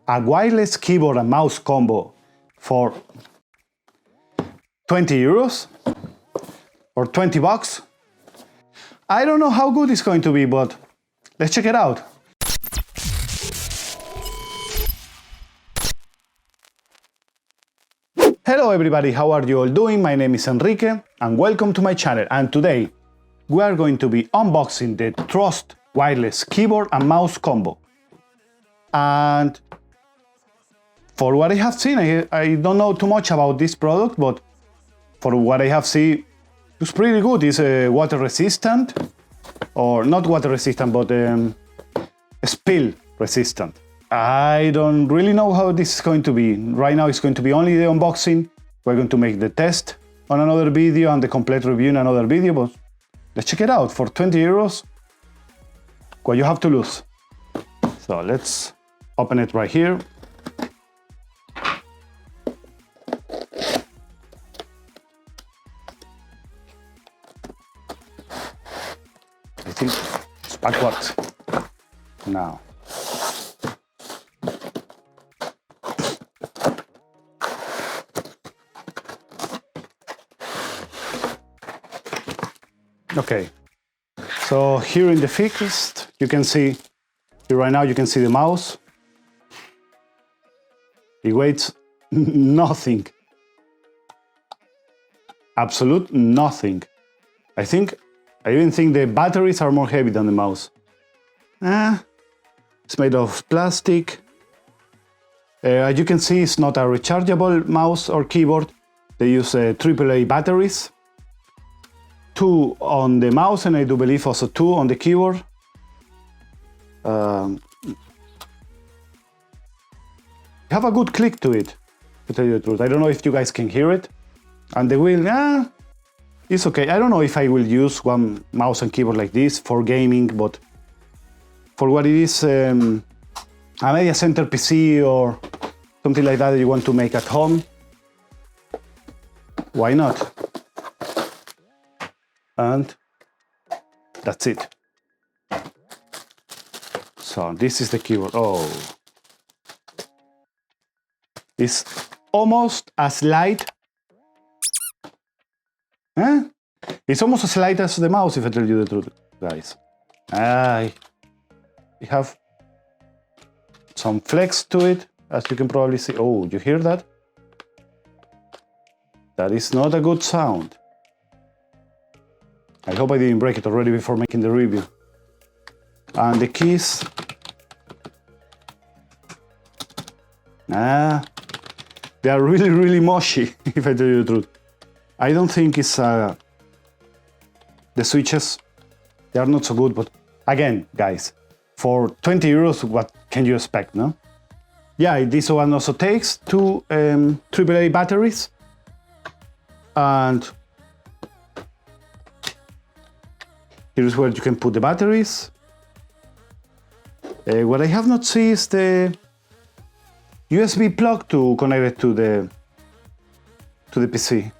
a wireless keyboard and mouse combo for 20 euros or 20 bucks. I don't know how good it's going to be, but let's check it out. Hello everybody, how are you all doing? My name is Enrique and welcome to my channel, and today we are going to be unboxing the Trust wireless keyboard and mouse combo. And for what I have seen, I don't know too much about this product, but for what I have seen, it's pretty good. It's water resistant, or not water resistant, but spill resistant. I don't really know how this is going to be. Right now it's going to be only the unboxing. We're going to make the test on another video and the complete review in another video, but let's check it out. For 20 euros, what you have to lose. So let's open it right here. I think it's backwards now. Okay, so here in the fixed, you can see, here right now you can see the mouse. It weighs nothing. Absolute nothing. I even think the batteries are more heavy than the mouse. It's made of plastic. As you can see, it's not a rechargeable mouse or keyboard. They use AAA batteries. 2 on the mouse, and I do believe also 2 on the keyboard. Have a good click to it, to tell you the truth. I don't know if you guys can hear it. And the wheel, it's okay. I don't know if I will use one mouse and keyboard like this for gaming, but for what it is, a media center PC or something like that you want to make at home, why not? And that's it. So this is the keyboard. Oh, it's almost as light. It's almost as light as the mouse, if I tell you the truth, guys. I have some flex to it, as you can probably see. Oh, you hear that? That is not a good sound. I hope I didn't break it already before making the review. And the keys. They are really, really mushy, if I tell you the truth. I don't think it's the switches, they are not so good, but again, guys, for 20 euros, what can you expect, no? Yeah, this one also takes 2 AAA batteries, and here's where you can put the batteries. What I have not seen is the USB plug to connect it to the PC.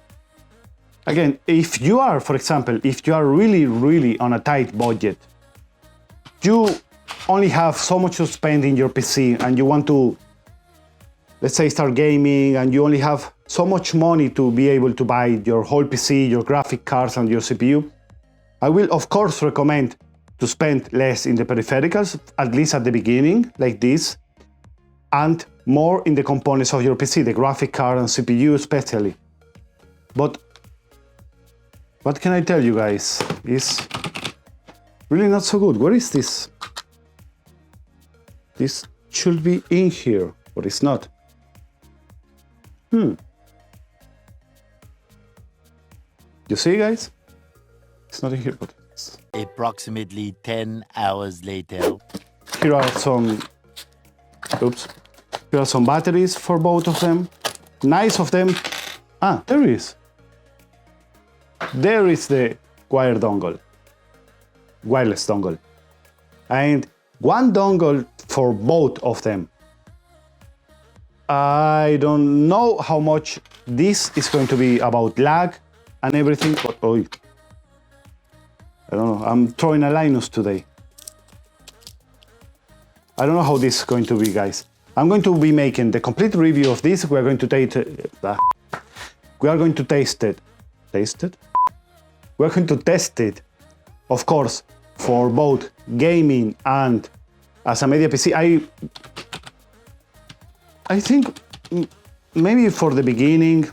Again, if you are, for example, if you are really, really on a tight budget, you only have so much to spend in your PC and you want to, let's say, start gaming, and you only have so much money to be able to buy your whole PC, your graphic cards and your CPU, I will of course recommend to spend less in the periphericals, at least at the beginning, like this, and more in the components of your PC, the graphic card and CPU especially. But what can I tell you guys? It's really not so good. Where is this? This should be in here, but it's not. You see, guys? It's not in here, but it's... Approximately 10 hours later. Here are some... Oops. Here are some batteries for both of them. Nice of them. There is. There is the wireless dongle. And one dongle for both of them. I don't know how much this is going to be about lag and everything, but I don't know, I'm throwing a Linux today. I don't know how this is going to be, guys. I'm going to be making the complete review of this. We are going to taste it. We are going to taste it. Taste it? We're going to test it, of course, for both gaming and as a media PC. I think maybe for the beginning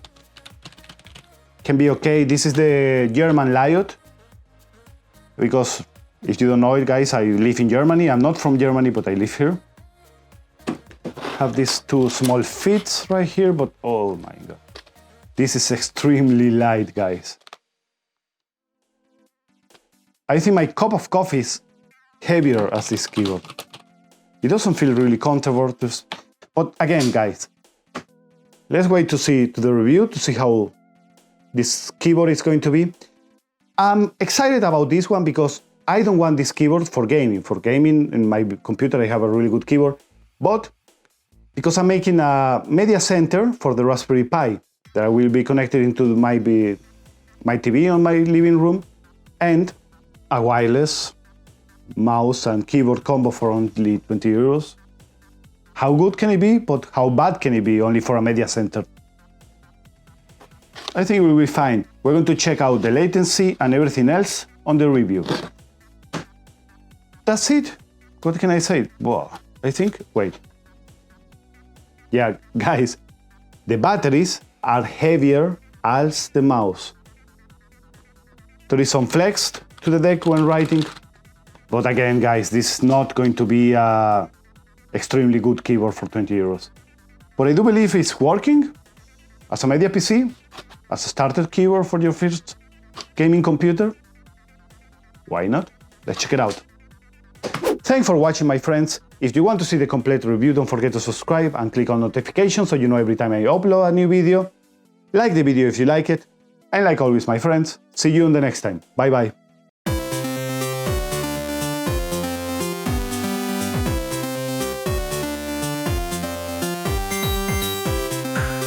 can be okay. This is the German Liot, because if you don't know it, guys, I live in Germany. I'm not from Germany, but I live here. Have these two small feet right here, but oh my god, this is extremely light, guys. I think my cup of coffee is heavier as this keyboard. It doesn't feel really comfortable, but again, guys, let's wait to see the review to see how this keyboard is going to be. I'm excited about this one because I don't want this keyboard for gaming. For gaming, in my computer I have a really good keyboard, but because I'm making a media center for the Raspberry Pi that will be connected into my TV on my living room, and a wireless mouse and keyboard combo for only 20 euros. How good can it be? But how bad can it be only for a media center? I think we'll be fine. We're going to check out the latency and everything else on the review. That's it. What can I say? Well, I think, wait. Yeah, guys, the batteries are heavier as the mouse. There is some flex to the deck when writing, but again, guys, this is not going to be a extremely good keyboard for 20 euros. But I do believe it's working as a media PC, as a starter keyboard for your first gaming computer. Why not? Let's check it out. Thanks for watching, my friends. If you want to see the complete review, don't forget to subscribe and click on notifications so you know every time I upload a new video. Like the video if you like it. And like always, my friends, see you in the next time. Bye bye.